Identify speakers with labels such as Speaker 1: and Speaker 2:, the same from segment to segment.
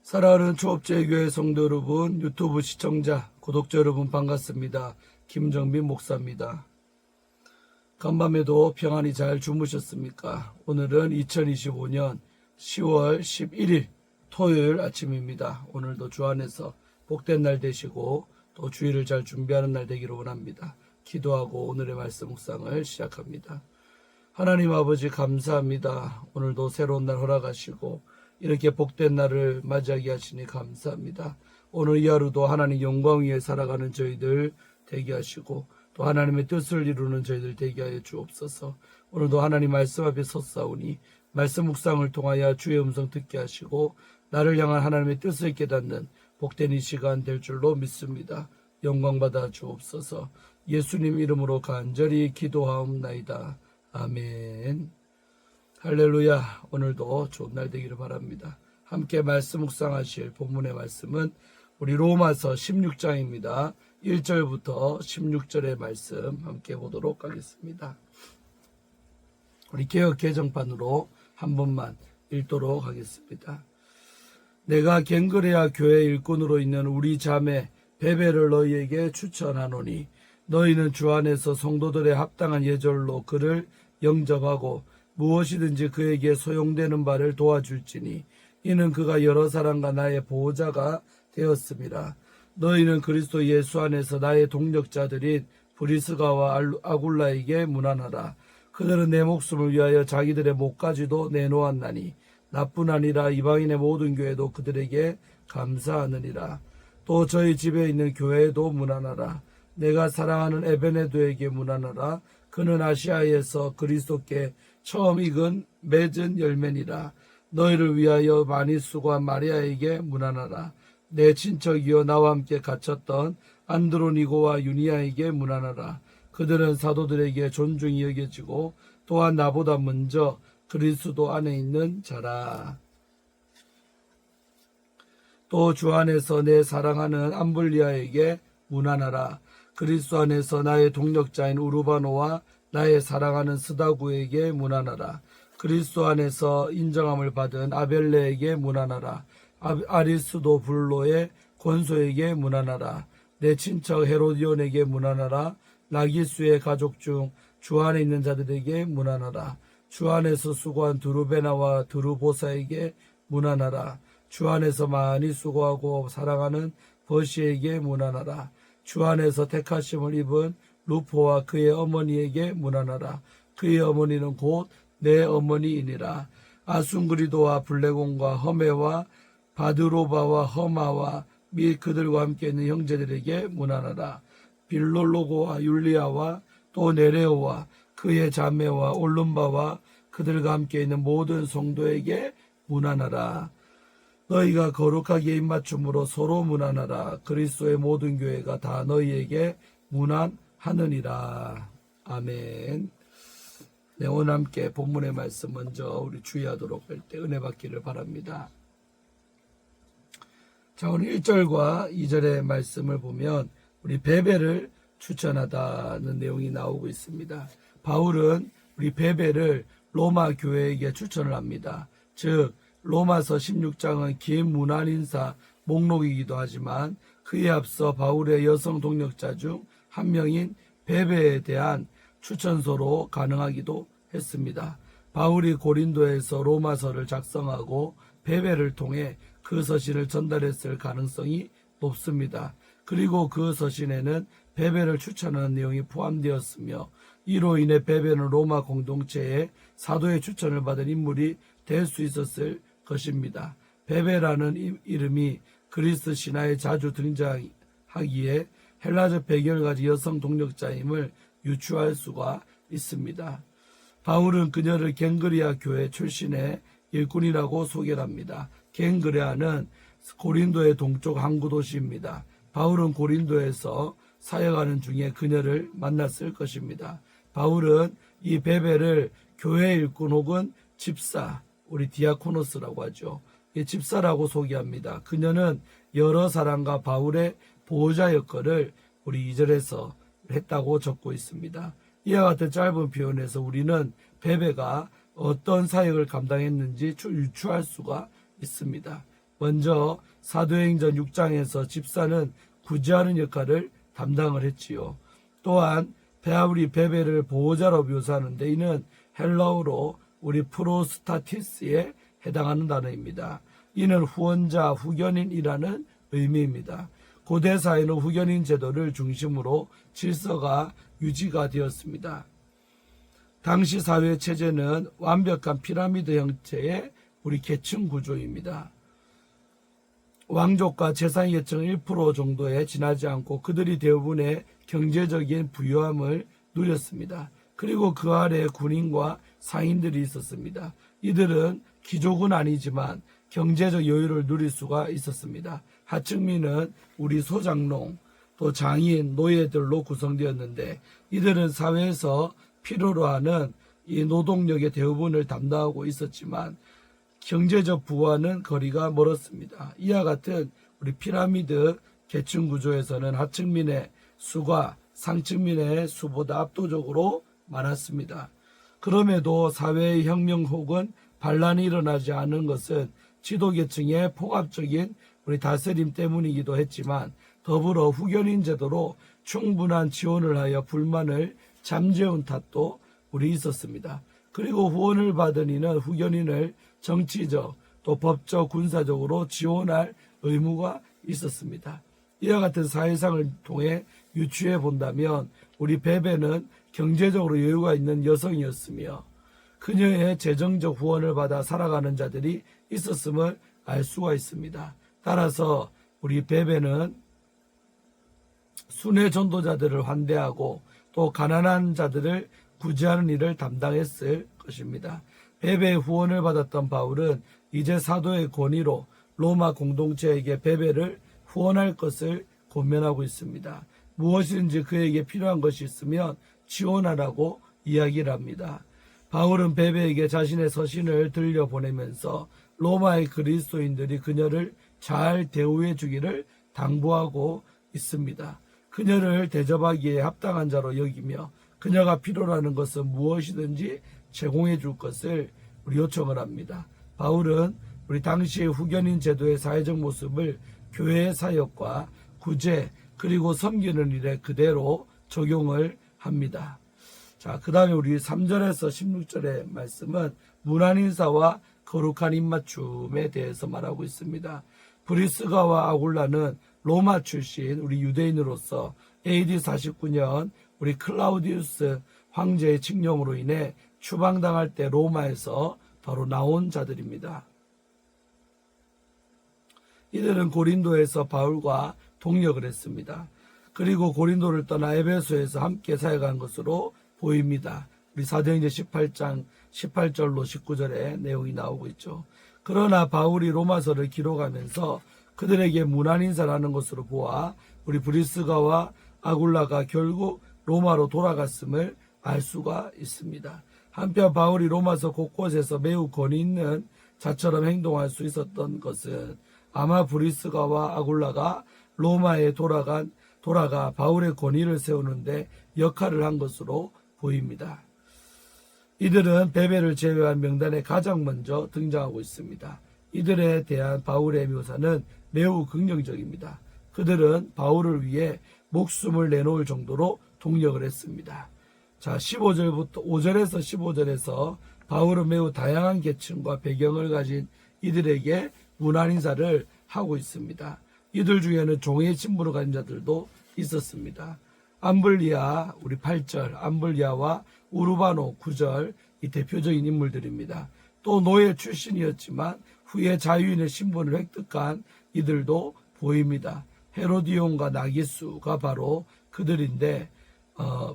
Speaker 1: 사랑하는 초업제교회 성도 여러분, 유튜브 시청자, 구독자 여러분 반갑습니다. 김정빈 목사입니다. 간밤에도 평안히 잘 주무셨습니까? 오늘은 2025년 10월 11일 토요일 아침입니다. 오늘도 주 안에서 복된 날 되시고 또 주일을 잘 준비하는 날 되기를 원합니다. 기도하고 오늘의 말씀 묵상을 시작합니다. 하나님 아버지 감사합니다. 오늘도 새로운 날 허락하시고 이렇게 복된 날을 맞이하게 하시니 감사합니다. 오늘 이 하루도 하나님 영광 위에 살아가는 저희들 되게 하시고 또 하나님의 뜻을 이루는 저희들 되게 하여 주옵소서. 오늘도 하나님 말씀 앞에 섰사오니 말씀 묵상을 통하여 주의 음성 듣게 하시고 나를 향한 하나님의 뜻을 깨닫는 복된 이 시간 될 줄로 믿습니다. 영광 받아 주옵소서. 예수님 이름으로 간절히 기도하옵나이다. 아멘. 할렐루야. 오늘도 좋은 날 되기를 바랍니다. 함께 말씀 묵상하실 본문의 말씀은 우리 로마서 16장입니다. 1절부터 16절의 말씀 함께 보도록 하겠습니다. 우리 개역 개정판으로 한 번만 읽도록 하겠습니다. 내가 갱그레아 교회 일꾼으로 있는 우리 자매 베베를 너희에게 추천하노니 너희는 주 안에서 성도들의 합당한 예절로 그를 영접하고 무엇이든지 그에게 소용되는 바를 도와줄지니 이는 그가 여러 사람과 나의 보호자가 되었음이라. 너희는 그리스도 예수 안에서 나의 동력자들인 브리스가와 아굴라에게 문안하라. 그들은 내 목숨을 위하여 자기들의 목까지도 내놓았나니 나뿐 아니라 이방인의 모든 교회도 그들에게 감사하느니라. 또 저희 집에 있는 교회에도 문안하라. 내가 사랑하는 에베네도에게 문안하라. 그는 아시아에서 그리스도께 처음 맺은 열매니라. 너희를 위하여 많이 수고한 마리아에게 문안하라. 내 친척이여 나와 함께 갇혔던 안드로니고와 유니아에게 문안하라. 그들은 사도들에게 존중이 여겨지고 또한 나보다 먼저 그리스도 안에 있는 자라. 또 주 안에서 내 사랑하는 암블리아에게 문안하라. 그리스도 안에서 나의 동력자인 우르바노와 나의 사랑하는 스다구에게 문안하라. 그리스도 안에서 인정함을 받은 아벨레에게 문안하라. 아리스도 불로의 권소에게 문안하라. 내 친척 헤로디온에게 문안하라. 나기수의 가족 중 주 안에 있는 자들에게 문안하라. 주 안에서 수고한 두루베나와 두루보사에게 문안하라. 주 안에서 많이 수고하고 사랑하는 버시에게 문안하라. 주 안에서 택하심을 입은 루포와 그의 어머니에게 문안하라. 그의 어머니는 곧 내 어머니이니라. 아순그리도와 블레곤과 허메와 바드로바와 허마와 및 그들과 함께 있는 형제들에게 문안하라. 빌롤로고와 율리아와 또 네레오와 그의 자매와 올lum바와 그들과 함께 있는 모든 성도에게 문안하라. 너희가 거룩하게 입맞춤으로 서로 문안하라. 그리스도의 모든 교회가 다 너희에게 문안하느니라. 아멘. 네, 오늘 함께 본문의 말씀 먼저 우리 주의하도록 할 때 은혜 받기를 바랍니다. 자, 오늘 1절과 2절의 말씀을 보면 우리 베베를 추천하다는 내용이 나오고 있습니다. 바울은 우리 베베를 로마 교회에게 추천을 합니다. 즉 로마서 16장은 긴 문안인사 목록이기도 하지만 그에 앞서 바울의 여성 동력자 중 한 명인 베베에 대한 추천서로 가능하기도 했습니다. 바울이 고린도에서 로마서를 작성하고 베베를 통해 그 서신을 전달했을 가능성이 높습니다. 그리고 그 서신에는 베베를 추천하는 내용이 포함되었으며 이로 인해 베베는 로마 공동체에 사도의 추천을 받은 인물이 될 수 있었을 것입니다. 베베라는 이름이 그리스 신화에 자주 등장하기에 헬라적 백열가지 여성 동력자임을 유추할 수가 있습니다. 바울은 그녀를 갱그리아 교회 출신의 일꾼이라고 소개합니다. 갱그레아는 고린도의 동쪽 항구 도시입니다. 바울은 고린도에서 사역하는 중에 그녀를 만났을 것입니다. 바울은 이 베베를 교회 일꾼 혹은 집사, 우리 디아코노스라고 하죠. 이 집사라고 소개합니다. 그녀는 여러 사람과 바울의 보호자 역할을 우리 2절에서 했다고 적고 있습니다. 이와 같은 짧은 표현에서 우리는 베베가 어떤 사역을 감당했는지 유추할 수가 있습니다. 먼저 사도행전 6장에서 집사는 구제하는 역할을 담당을 했지요. 또한 배아우리 베베를 보호자로 묘사하는데 이는 헬라어로 우리 프로스타티스에 해당하는 단어입니다. 이는 후원자, 후견인이라는 의미입니다. 고대 사회는 후견인 제도를 중심으로 질서가 유지가 되었습니다. 당시 사회 체제는 완벽한 피라미드 형태의 우리 계층 구조입니다. 왕족과 재산 계층 1% 정도에 지나지 않고 그들이 대부분의 경제적인 부유함을 누렸습니다. 그리고 그 아래 군인과 상인들이 있었습니다. 이들은 귀족은 아니지만 경제적 여유를 누릴 수가 있었습니다. 하층민은 우리 소장농, 또 장인, 노예들로 구성되었는데 이들은 사회에서 필요로 하는 이 노동력의 대부분을 담당하고 있었지만 경제적 부와는 거리가 멀었습니다. 이와 같은 우리 피라미드 계층 구조에서는 하층민의 수가 상층민의 수보다 압도적으로 많았습니다. 그럼에도 사회의 혁명 혹은 반란이 일어나지 않은 것은 지도계층의 폭압적인 우리 다스림 때문이기도 했지만 더불어 후견인 제도로 충분한 지원을 하여 불만을 잠재운 탓도 우리 있었습니다. 그리고 후원을 받은 이는 후견인을 정치적 또 법적 군사적으로 지원할 의무가 있었습니다. 이와 같은 사회상을 통해 유추해 본다면 우리 베베는 경제적으로 여유가 있는 여성이었으며 그녀의 재정적 후원을 받아 살아가는 자들이 있었음을 알 수가 있습니다. 따라서 우리 베베는 순회 전도자들을 환대하고 또 가난한 자들을 구제하는 일을 담당했을 것입니다. 베베의 후원을 받았던 바울은 이제 사도의 권위로 로마 공동체에게 베베를 후원할 것을 권면하고 있습니다. 무엇이든지 그에게 필요한 것이 있으면 지원하라고 이야기를 합니다. 바울은 베베에게 자신의 서신을 들려보내면서 로마의 그리스도인들이 그녀를 잘 대우해 주기를 당부하고 있습니다. 그녀를 대접하기에 합당한 자로 여기며 그녀가 필요로 하는 것은 무엇이든지 제공해 줄 것을 우리 요청을 합니다. 바울은 우리 당시의 후견인 제도의 사회적 모습을 교회의 사역과 구제 그리고 섬기는 일에 그대로 적용을 합니다. 자, 그 다음에 우리 3절에서 16절의 말씀은 문안인사와 거룩한 입맞춤에 대해서 말하고 있습니다. 브리스가와 아굴라는 로마 출신 우리 유대인으로서 AD 49년 우리 클라우디우스 황제의 칙령으로 인해 추방당할 때 로마에서 바로 나온 자들입니다. 이들은 고린도에서 바울과 동역을 했습니다. 그리고 고린도를 떠나 에베소에서 함께 사역한 것으로 보입니다. 우리 사도행전 18장 18절로 19절의 내용이 나오고 있죠. 그러나 바울이 로마서를 기록하면서 그들에게 문안인사라는 것으로 보아 우리 브리스가와 아굴라가 결국 로마로 돌아갔음을 알 수가 있습니다. 한편 바울이 로마서 곳곳에서 매우 권위 있는 자처럼 행동할 수 있었던 것은 아마 브리스가와 아굴라가 로마에 돌아가 바울의 권위를 세우는데 역할을 한 것으로 보입니다. 이들은 베베를 제외한 명단에 가장 먼저 등장하고 있습니다. 이들에 대한 바울의 묘사는 매우 긍정적입니다. 그들은 바울을 위해 목숨을 내놓을 정도로 동력을 했습니다. 자, 5절에서 15절에서 바울은 매우 다양한 계층과 배경을 가진 이들에게 문안인사를 하고 있습니다. 이들 중에는 종의 신분을 가진 자들도 있었습니다. 암블리아 우리 8절, 암블리아와 우르바노 9절 이 대표적인 인물들입니다. 또 노예 출신이었지만 후에 자유인의 신분을 획득한 이들도 보입니다. 헤로디온과 나기수가 바로 그들인데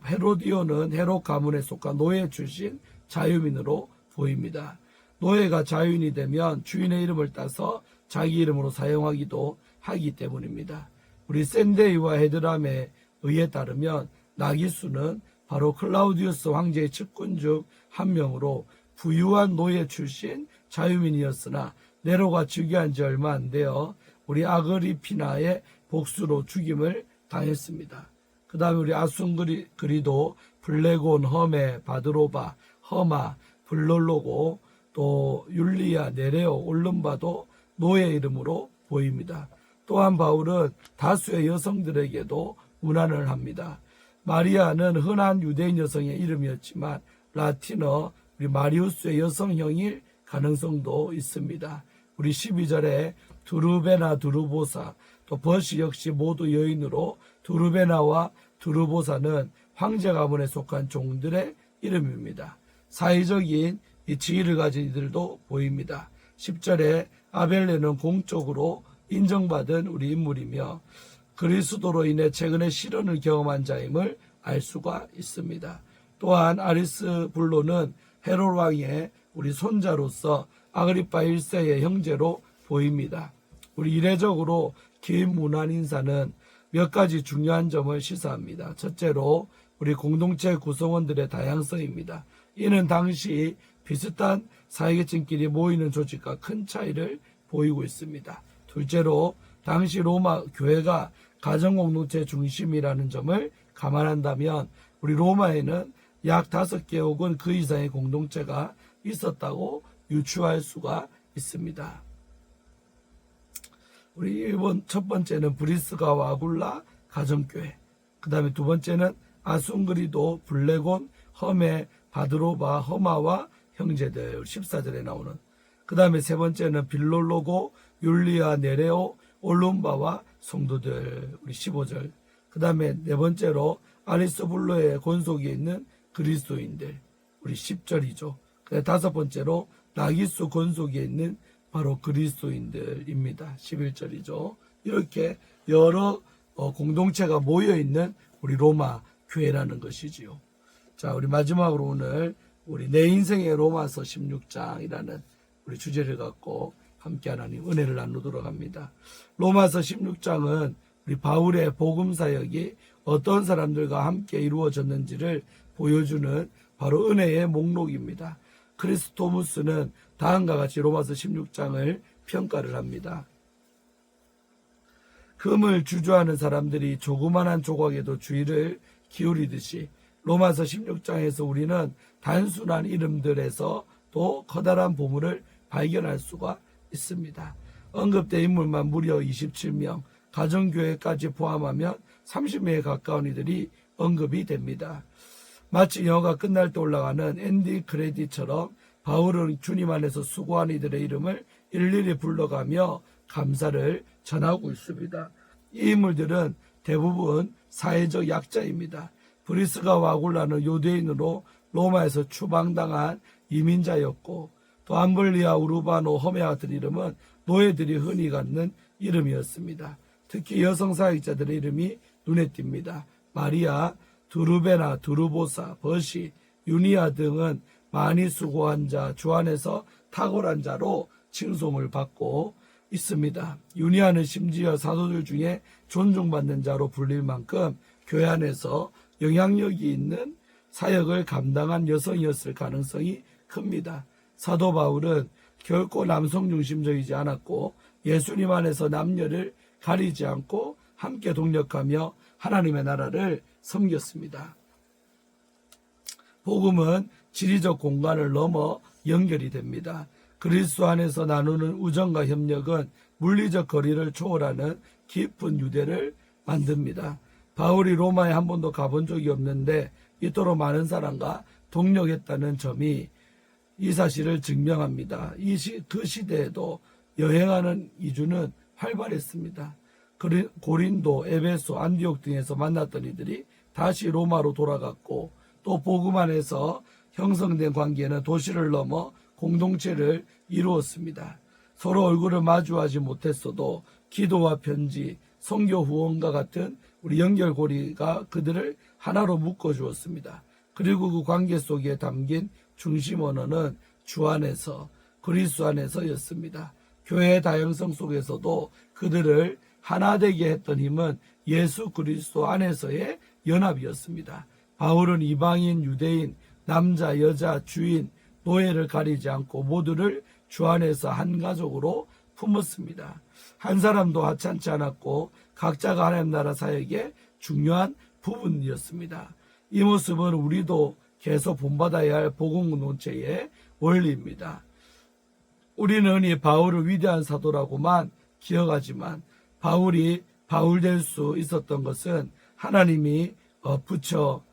Speaker 1: 헤로디온은 헤롯 가문에 속한 노예 출신 자유민으로 보입니다. 노예가 자유인이 되면 주인의 이름을 따서 자기 이름으로 사용하기도 하기 때문입니다. 우리 샌데이와 헤드람에 의해 따르면 나기수는 바로 클라우디우스 황제의 측근 중 한 명으로 부유한 노예 출신 자유민이었으나 네로가 즉위한 지 얼마 안 되어 우리 아그리피나의 복수로 죽임을 당했습니다. 그 다음에 우리 아순그리도 블레곤, 허메, 바드로바, 허마, 블롤로고 또 율리아, 네레오, 올름바도 노예 이름으로 보입니다. 또한 바울은 다수의 여성들에게도 문안을 합니다. 마리아는 흔한 유대인 여성의 이름이었지만 라틴어 우리 마리우스의 여성형일 가능성도 있습니다. 우리 12절에 두르베나 두르보사 또 버시 역시 모두 여인으로 두르베나와 두르보사는 황제 가문에 속한 종들의 이름입니다. 사회적인 이 지위를 가진 이들도 보입니다. 10절에 아벨레는 공적으로 인정받은 우리 인물이며 그리스도로 인해 최근에 시련을 경험한 자임을 알 수가 있습니다. 또한 아리스불로는 헤롯 왕의 우리 손자로서 아그리파 1세의 형제로 보입니다. 우리 이례적으로 긴 문안 인사는 몇 가지 중요한 점을 시사합니다. 첫째로 우리 공동체 구성원들의 다양성입니다. 이는 당시 비슷한 사회계층끼리 모이는 조직과 큰 차이를 보이고 있습니다. 둘째로 당시 로마 교회가 가정공동체 중심이라는 점을 감안한다면 우리 로마에는 약 5개 혹은 그 이상의 공동체가 있었다고 유추할 수가 있습니다. 우리 일본 첫 번째는 브리스가와 아굴라 가정교회, 그 다음에 두 번째는 아순그리도, 블레곤, 험에, 바드로바, 허마와 형제들 14절에 나오는, 그 다음에 세 번째는 빌롤로고, 율리아, 네레오, 올룸바와 성도들 우리 15절, 그 다음에 네 번째로 아리스불로의 권속에 있는 그리스도인들 우리 10절이죠. 그 다섯 번째로 나기수 권속에 있는 바로 그리스도인들입니다. 11절이죠. 이렇게 여러 공동체가 모여있는 우리 로마 교회라는 것이지요. 자, 우리 마지막으로 오늘 우리 내 인생의 로마서 16장이라는 우리 주제를 갖고 함께 하나님 은혜를 나누도록 합니다. 로마서 16장은 우리 바울의 복음 사역이 어떤 사람들과 함께 이루어졌는지를 보여주는 바로 은혜의 목록입니다. 크리스토무스는 다음과 같이 로마서 16장을 평가를 합니다. 금을 주저하는 사람들이 조그만한 조각에도 주의를 기울이듯이 로마서 16장에서 우리는 단순한 이름들에서 또 커다란 보물을 발견할 수가 있습니다. 언급된 인물만 무려 27명, 가정교회까지 포함하면 30명에 가까운 이들이 언급이 됩니다. 마치 영화가 끝날 때 올라가는 엔디 크레딧처럼 바울은 주님 안에서 수고한 이들의 이름을 일일이 불러가며 감사를 전하고 있습니다. 이 인물들은 대부분 사회적 약자입니다. 브리스가와 아굴라는 유대인으로 로마에서 추방당한 이민자였고 또 암블리아, 우르바노, 허메 같은 이름은 노예들이 흔히 갖는 이름이었습니다. 특히 여성 사역자들의 이름이 눈에 띕니다. 마리아, 두르베나, 두르보사, 버시, 유니아 등은 많이 수고한 자, 주 안에서 탁월한 자로 칭송을 받고 있습니다. 유니아는 심지어 사도들 중에 존중받는 자로 불릴 만큼 교회 안에서 영향력이 있는 사역을 감당한 여성이었을 가능성이 큽니다. 사도 바울은 결코 남성 중심적이지 않았고 예수님 안에서 남녀를 가리지 않고 함께 동력하며 하나님의 나라를 섬겼습니다. 복음은 지리적 공간을 넘어 연결이 됩니다. 그리스도 안에서 나누는 우정과 협력은 물리적 거리를 초월하는 깊은 유대를 만듭니다. 바울이 로마에 한 번도 가본 적이 없는데 이토록 많은 사람과 동력했다는 점이 이 사실을 증명합니다. 그 시대에도 여행하는 이주는 활발했습니다. 고린도, 에베소, 안디옥 등에서 만났던 이들이 다시 로마로 돌아갔고 또 복음 안에서 형성된 관계는 도시를 넘어 공동체를 이루었습니다. 서로 얼굴을 마주하지 못했어도 기도와 편지, 선교 후원과 같은 우리 연결고리가 그들을 하나로 묶어주었습니다. 그리고 그 관계 속에 담긴 중심 언어는 주 안에서, 그리스도 안에서였습니다. 교회의 다양성 속에서도 그들을 하나 되게 했던 힘은 예수 그리스도 안에서의 연합이었습니다. 바울은 이방인, 유대인, 남자, 여자, 주인, 노예를 가리지 않고 모두를 주 안에서 한 가족으로 품었습니다. 한 사람도 하찮지 않았고 각자가 하나님 나라 사역의 중요한 부분이었습니다. 이 모습은 우리도 계속 본받아야 할 복음 공동체의 원리입니다. 우리는 이 바울을 위대한 사도라고만 기억하지만 바울이 바울 될 수 있었던 것은 하나님이 붙여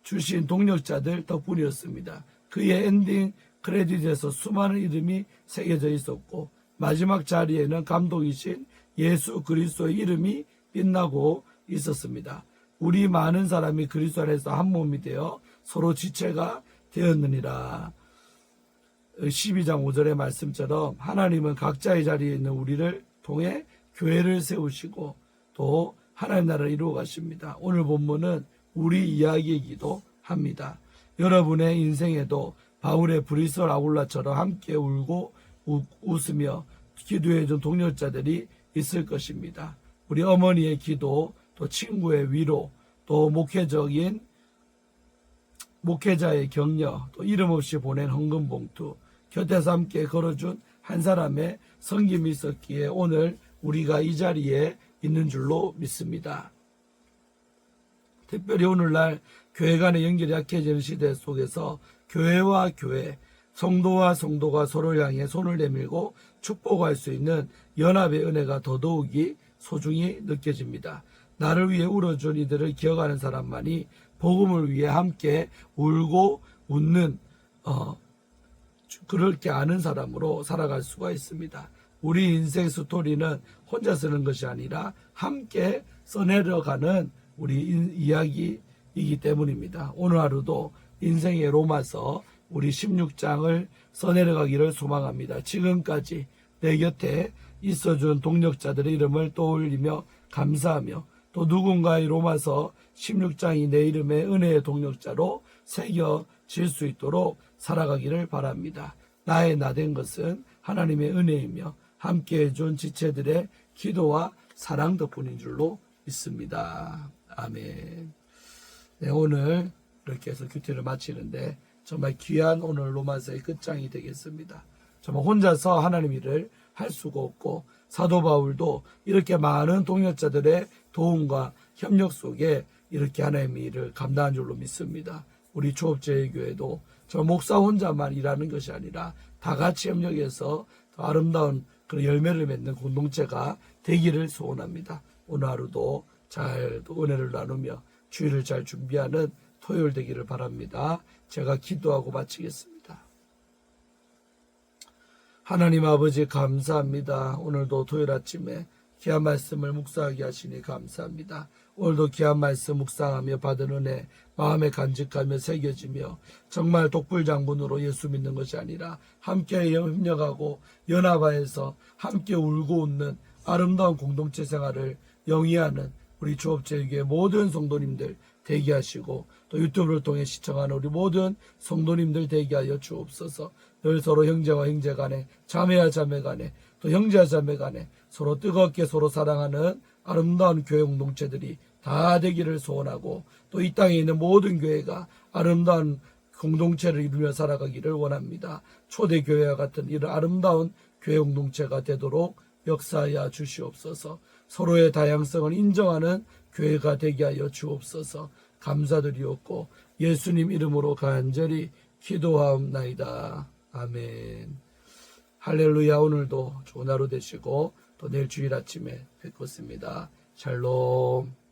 Speaker 1: 주신 동력자들 덕분이었습니다. 그의 엔딩 크레딧에서 수많은 이름이 새겨져 있었고 마지막 자리에는 감독이신 예수 그리스도의 이름이 빛나고 있었습니다. 우리 많은 사람이 그리스도 안에서 한 몸이 되어 서로 지체가 되었느니라. 12장 5절의 말씀처럼 하나님은 각자의 자리에 있는 우리를 통해 교회를 세우시고 또 하나님 나라를 이루어 가십니다. 오늘 본문은 우리 이야기이기도 합니다. 여러분의 인생에도 바울의 브리스 아굴라처럼 함께 울고 웃으며 기도해준 동료자들이 있을 것입니다. 우리 어머니의 기도, 또 친구의 위로, 또 목회자의 격려, 또 이름 없이 보낸 헌금 봉투, 곁에서 함께 걸어준 한 사람의 섬김이 있었기에 오늘 우리가 이 자리에 있는 줄로 믿습니다. 특별히 오늘날 교회 간의 연결이 약해지는 시대 속에서 교회와 교회, 성도와 성도가 서로를 향해 손을 내밀고 축복할 수 있는 연합의 은혜가 더더욱이 소중히 느껴집니다. 나를 위해 울어준 이들을 기억하는 사람만이 복음을 위해 함께 울고 웃는 그렇게 아는 사람으로 살아갈 수가 있습니다. 우리 인생 스토리는 혼자 쓰는 것이 아니라 함께 써내려가는 우리 이야기이기 때문입니다. 오늘 하루도 인생의 로마서 우리 16장을 써내려가기를 소망합니다. 지금까지 내 곁에 있어준 동력자들의 이름을 떠올리며 감사하며 또 누군가의 로마서 16장이 내 이름의 은혜의 동력자로 새겨질 수 있도록 살아가기를 바랍니다. 나의 나된 것은 하나님의 은혜이며 함께 해준 지체들의 기도와 사랑 덕분인 줄로 믿습니다. 아멘. 네, 오늘 이렇게 해서 큐티를 마치는데 정말 귀한 오늘 로마서의 끝장이 되겠습니다. 정말 혼자서 하나님 일을 할 수가 없고 사도 바울도 이렇게 많은 동역자들의 도움과 협력 속에 이렇게 하나님의 일을 감당한 줄로 믿습니다. 우리 조업제일교회도 저 목사 혼자만 일하는 것이 아니라 다 같이 협력해서 더 아름다운 그런 열매를 맺는 공동체가 되기를 소원합니다. 오늘 하루도 잘 은혜를 나누며 주일을 잘 준비하는 토요일 되기를 바랍니다. 제가 기도하고 마치겠습니다. 하나님 아버지 감사합니다. 오늘도 토요일 아침에 귀한 말씀을 묵상하게 하시니 감사합니다. 오늘도 귀한 말씀 묵상하며 받은 은혜 마음에 간직하며 새겨지며 정말 독불장군으로 예수 믿는 것이 아니라 함께 협력하고 연합하여서 함께 울고 웃는 아름다운 공동체 생활을 영위하는 우리 조업제일교회 모든 성도님들 되게 하시고 또 유튜브를 통해 시청하는 우리 모든 성도님들 되게 하여 주옵소서. 늘 서로 형제와 형제 간에 자매와 자매 간에 또 형제와 자매 간에 서로 뜨겁게 서로 사랑하는 아름다운 교회 공동체들이 다 되기를 소원하고 또 이 땅에 있는 모든 교회가 아름다운 공동체를 이루며 살아가기를 원합니다. 초대교회와 같은 이런 아름다운 교회 공동체가 되도록 역사하여 주시옵소서. 서로의 다양성을 인정하는 교회가 되게 하여 주옵소서. 감사드리옵고 예수님 이름으로 간절히 기도하옵나이다. 아멘. 할렐루야. 오늘도 좋은 하루 되시고 또 내일 주일 아침에 뵙겠습니다. 샬롬.